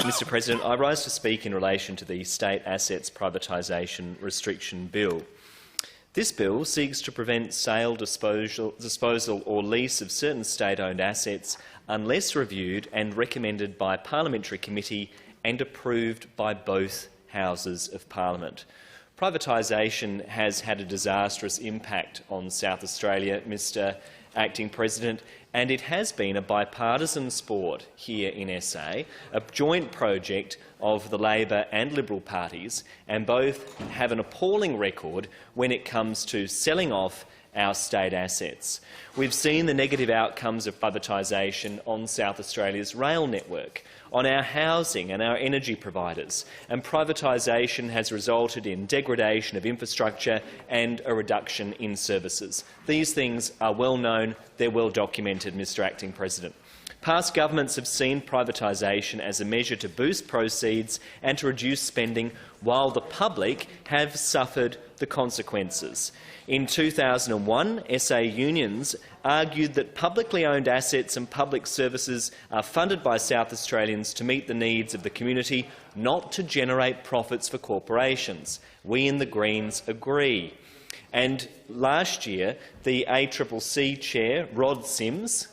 Mr President, I rise to speak in relation to the State Assets Privatisation Restriction Bill. This bill seeks to prevent sale, disposal or lease of certain state-owned assets unless reviewed and recommended by a parliamentary committee and approved by both houses of parliament. Privatisation has had a disastrous impact on South Australia, Mr Acting President, and it has been a bipartisan sport here in SA, a joint project of the Labor and Liberal parties, and both have an appalling record when it comes to selling off our state assets. We've seen the negative outcomes of privatisation on South Australia's rail network, on our housing and our energy providers, and privatisation has resulted in degradation of infrastructure and a reduction in services. These things are well known, they're well documented, Mr Acting President. Past governments have seen privatisation as a measure to boost proceeds and to reduce spending, while the public have suffered the consequences. In 2001, SA unions argued that publicly owned assets and public services are funded by South Australians to meet the needs of the community, not to generate profits for corporations. We in the Greens agree. And last year, the ACCC chair, Rod Sims,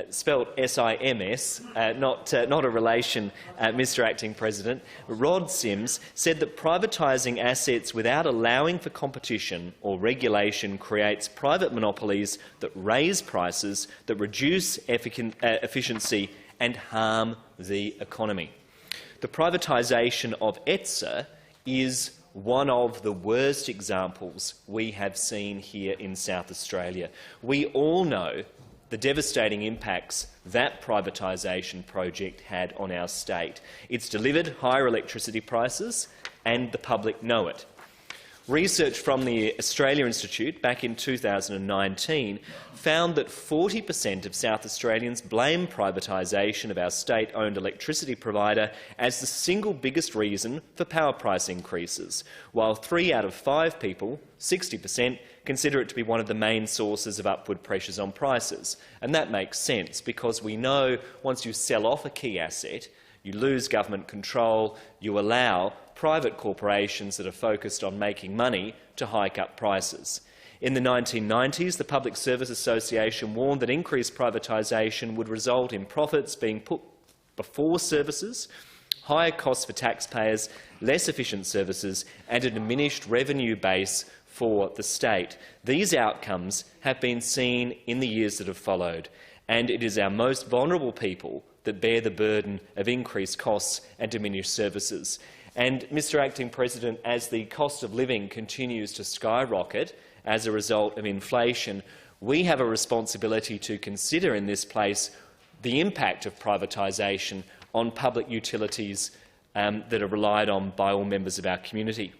spelled S-I-M-S, not a relation, Mr Acting President, Rod Sims said that privatising assets without allowing for competition or regulation creates private monopolies that raise prices, that reduce efficiency and harm the economy. The privatisation of ETSA is one of the worst examples we have seen here in South Australia. We all know the devastating impacts that privatisation project had on our state. It's delivered higher electricity prices, and the public know it. Research from the Australia Institute back in 2019 found that 40% of South Australians blame privatisation of our state-owned electricity provider as the single biggest reason for power price increases, while 3 out of 5 people, 60%, consider it to be one of the main sources of upward pressures on prices. And that makes sense, because we know once you sell off a key asset, you lose government control, you allow private corporations that are focused on making money to hike up prices. In the 1990s, the Public Service Association warned that increased privatisation would result in profits being put before services, higher costs for taxpayers, less efficient services and a diminished revenue base for the state. These outcomes have been seen in the years that have followed, and it is our most vulnerable people that bear the burden of increased costs and diminished services. And, Mr Acting President, as the cost of living continues to skyrocket as a result of inflation, we have a responsibility to consider in this place the impact of privatisation on public utilities that are relied on by all members of our community.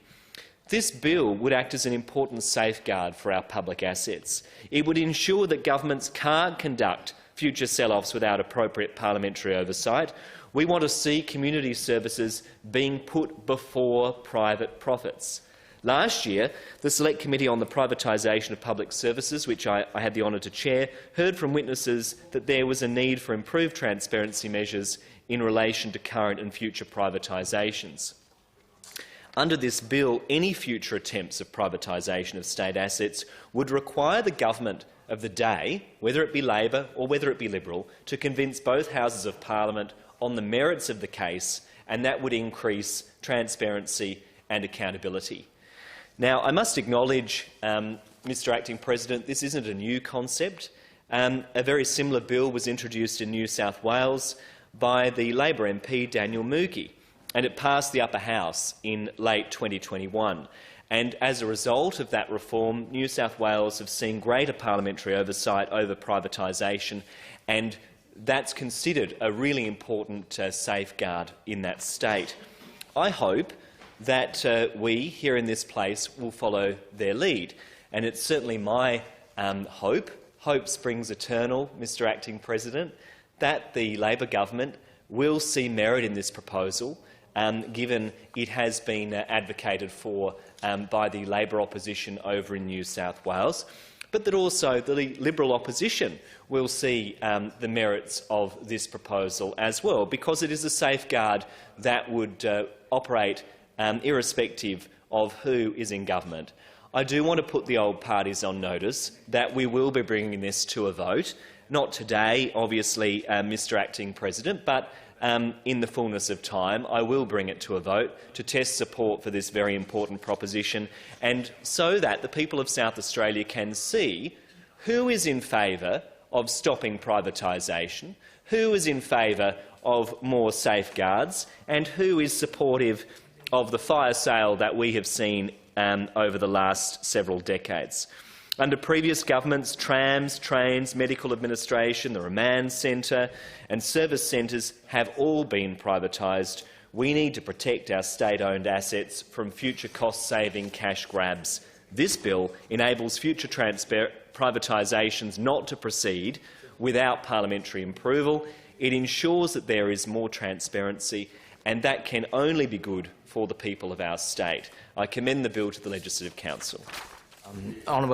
This bill would act as an important safeguard for our public assets. It would ensure that governments can't conduct future sell-offs without appropriate parliamentary oversight. We want to see community services being put before private profits. Last year, the Select Committee on the Privatisation of Public Services, which I had the honour to chair, heard from witnesses that there was a need for improved transparency measures in relation to current and future privatisations. Under this bill, any future attempts of privatisation of state assets would require the government of the day, whether it be Labor or whether it be Liberal, to convince both Houses of Parliament on the merits of the case, and that would increase transparency and accountability. Now, I must acknowledge, Mr Acting President, this isn't a new concept. A very similar bill was introduced in New South Wales by the Labor MP Daniel Moogie, and it passed the upper house in late 2021. And as a result of that reform, New South Wales have seen greater parliamentary oversight over privatisation, and that's considered a really important safeguard in that state. I hope that we here in this place will follow their lead, and it's certainly my hope springs eternal, Mr Acting President, that the Labor government will see merit in this proposal, given it has been advocated for by the Labor opposition over in New South Wales. but that also the Liberal opposition will see the merits of this proposal as well, because it is a safeguard that would operate irrespective of who is in government. I do want to put the old parties on notice that we will be bringing this to a vote, not today, obviously, Mr Acting President, but in the fullness of time I will bring it to a vote to test support for this very important proposition, and so that the people of South Australia can see who is in favour of stopping privatisation, who is in favour of more safeguards, and who is supportive of the fire sale that we have seen over the last several decades. Under previous governments, trams, trains, medical administration, the remand centre and service centres have all been privatised. We need to protect our state-owned assets from future cost-saving cash grabs. This bill enables future privatisations not to proceed without parliamentary approval. It ensures that there is more transparency, and that can only be good for the people of our state. I commend the bill to the Legislative Council. Honourable